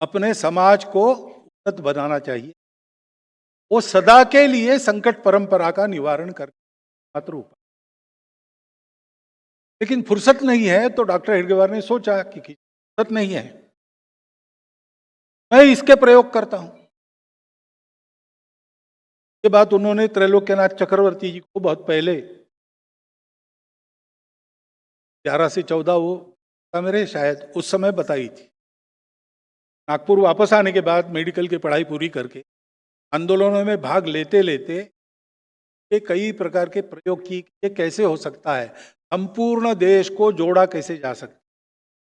अपने समाज को उन्नत बनाना चाहिए। वो सदा के लिए संकट परंपरा का निवारण कर मात्र उपाय। लेकिन फुर्सत नहीं है, तो डॉक्टर हेडगेवार ने सोचा कि फुर्सत नहीं है, मैं इसके प्रयोग करता हूं। ये बात उन्होंने त्रैलोक्यनाथ चक्रवर्ती जी को बहुत पहले 11 से 14 वो मेरे शायद उस समय बताई थी। नागपुर वापस आने के बाद मेडिकल की पढ़ाई पूरी करके आंदोलनों में भाग लेते लेते ये कई प्रकार के प्रयोग की, ये कैसे हो सकता है, संपूर्ण देश को जोड़ा कैसे जा सकता है,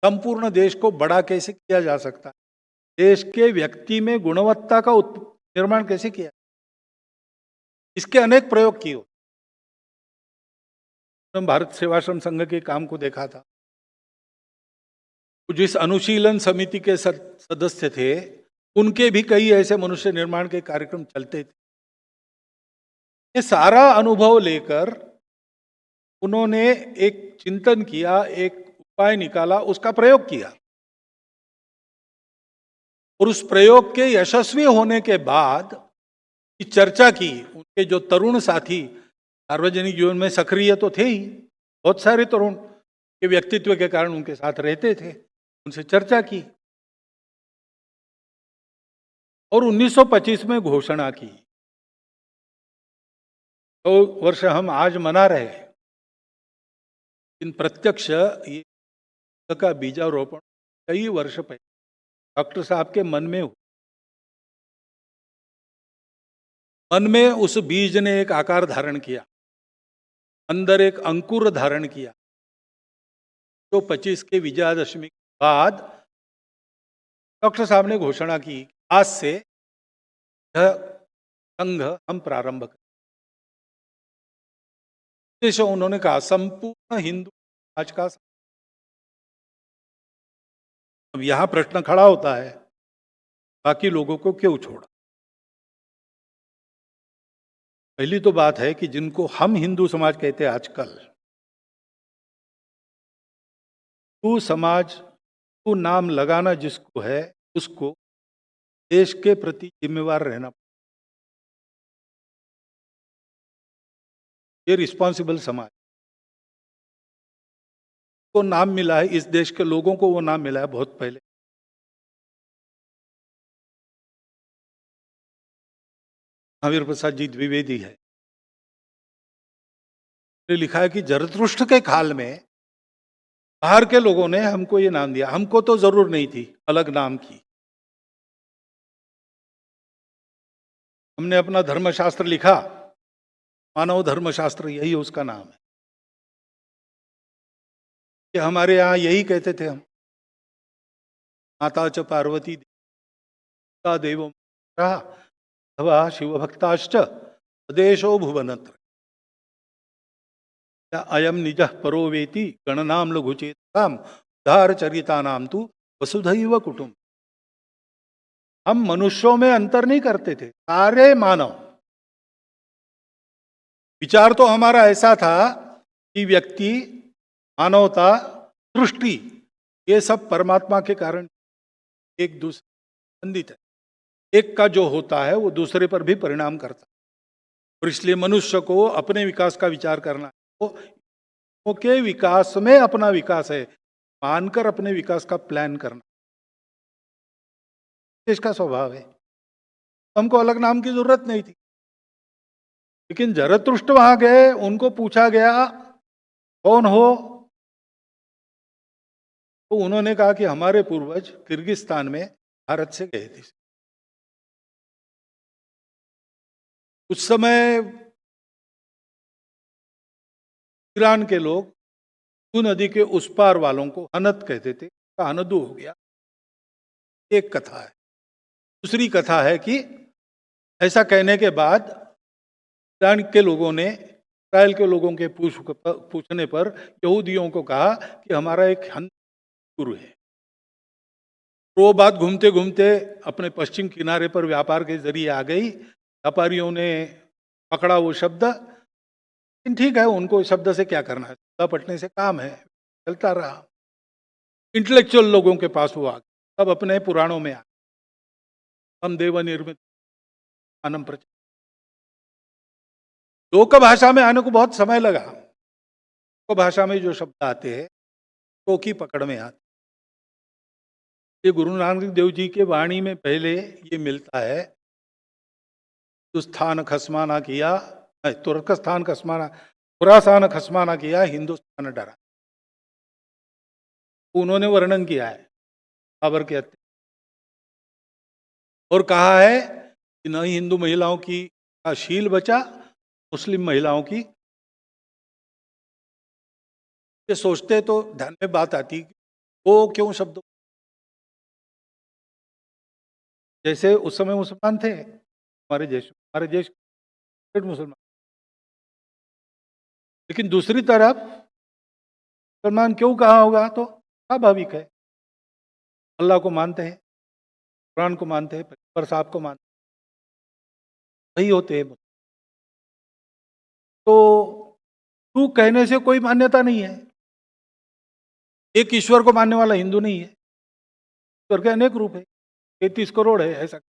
संपूर्ण देश को बड़ा कैसे किया जा सकता है, देश के व्यक्ति में गुणवत्ता का निर्माण कैसे किया, इसके अनेक प्रयोग किए। भारत सेवाश्रम संघ के काम को देखा था। जिस अनुशीलन समिति के सदस्य थे, उनके भी कई ऐसे मनुष्य निर्माण के कार्यक्रम चलते थे। ये सारा अनुभव लेकर उन्होंने एक चिंतन किया, एक उपाय निकाला, उसका प्रयोग किया। और उस प्रयोग के यशस्वी होने के बाद चर्चा की। उनके जो तरुण साथी सार्वजनिक जीवन में सक्रिय तो थे ही, बहुत सारे तरुण के व्यक्तित्व के कारण उनके साथ रहते थे, उनसे चर्चा की और 1925 में घोषणा की। तो वर्ष हम आज मना रहे हैं, इन प्रत्यक्ष ये का बीजारोपण कई वर्ष पहले डॉक्टर साहब के मन में उस बीज ने एक आकार धारण किया, अंदर एक अंकुर धारण किया, जो 25 के विजयादशमी के बाद डॉक्टर साहब ने घोषणा की, आज से यह संघ हम प्रारंभ करें। उन्होंने कहा संपूर्ण हिंदू समाज का। अब यहां प्रश्न खड़ा होता है, बाकी लोगों को क्यों छोड़ा? पहली तो बात है कि जिनको हम हिंदू समाज कहते हैं आजकल, तू समाज, तू नाम लगाना जिसको है, उसको देश के प्रति जिम्मेवार रहना, ये रिस्पॉन्सिबल समाज को नाम मिला है। इस देश के लोगों को वो नाम मिला है बहुत पहले। महावीर प्रसाद जी द्विवेदी है, लिखा है कि जरतुष्ट के काल में बाहर के लोगों ने हमको ये नाम दिया, हमको तो जरूर नहीं थी अलग नाम की। हमने अपना धर्मशास्त्र लिखा, मानव धर्मशास्त्र, यही उसका नाम है। कि हमारे यहाँ यही कहते थे हम, माता च पार्वती देव अथवा शिव भक्ताश्च देशो भुवनत्र अयम निज परो वेति गणनाम लघुचेताम उद्धार चरिता नाम तु वसुधैव कुटुंब। हम मनुष्यों में अंतर नहीं करते थे, सारे मानव। विचार तो हमारा ऐसा था कि व्यक्ति, मानवता, सृष्टि, ये सब परमात्मा के कारण एक दूसरे संबंधित है। एक का जो होता है वो दूसरे पर भी परिणाम करता है। और इसलिए मनुष्य को अपने विकास का विचार करना है, वो के विकास में अपना विकास है मानकर अपने विकास का प्लान करना इसका स्वभाव है। हमको अलग नाम की जरूरत नहीं थी। लेकिन जरतुष्ट वहां गए, उनको पूछा गया कौन हो, तो उन्होंने कहा कि हमारे पूर्वज किर्गिस्तान में भारत से गए थे। उस समय ईरान के लोग तू नदी के उस पार वालों को हनत कहते थे, हनदू हो गया। एक कथा है। दूसरी कथा है कि ऐसा कहने के बाद ईरान के लोगों ने इस्राएल के लोगों के पूछने पर यहूदियों को कहा कि हमारा एक गुरु है। वो बात घूमते घूमते अपने पश्चिम किनारे पर व्यापार के जरिए आ गई। व्यापारियों ने पकड़ा वो शब्द, लेकिन ठीक है, उनको शब्द से क्या करना है, पटने से काम है, चलता रहा। इंटेलेक्चुअल लोगों के पास वो आ गए, सब अपने पुराणों में आ गए। हम देव निर्मित आनम प्रच। लोक भाषा में आने को बहुत समय लगा। लोक भाषा में जो शब्द आते हैं तो की पकड़ में आते। ये गुरु नानक देव जी के वाणी में पहले ये मिलता है, हिंदुस्तान खसमाना किया, तुर्कस्तान खसमाना, खुरासान खसमाना किया, हिंदुस्तान डरा। उन्होंने वर्णन किया है बाबर के हत्या और कहा है कि न ही हिंदू महिलाओं की का शील बचा, मुस्लिम महिलाओं की। ये सोचते तो ध्यान में बात आती वो क्यों शब्द, जैसे उस समय मुसलमान थे हमारे देश मुसलमान, लेकिन दूसरी तरफ मुसलमान क्यों कहा होगा तो स्वाभाविक है, अल्लाह को मानते हैं, कुरान को मानते हैं, पैगंबर साहब को मानते हैं, वही होते हैं। तो तू कहने से कोई मान्यता नहीं है। एक ईश्वर को मानने वाला हिंदू नहीं है। ईश्वर के अनेक रूप है, 33 करोड़ है, ऐसा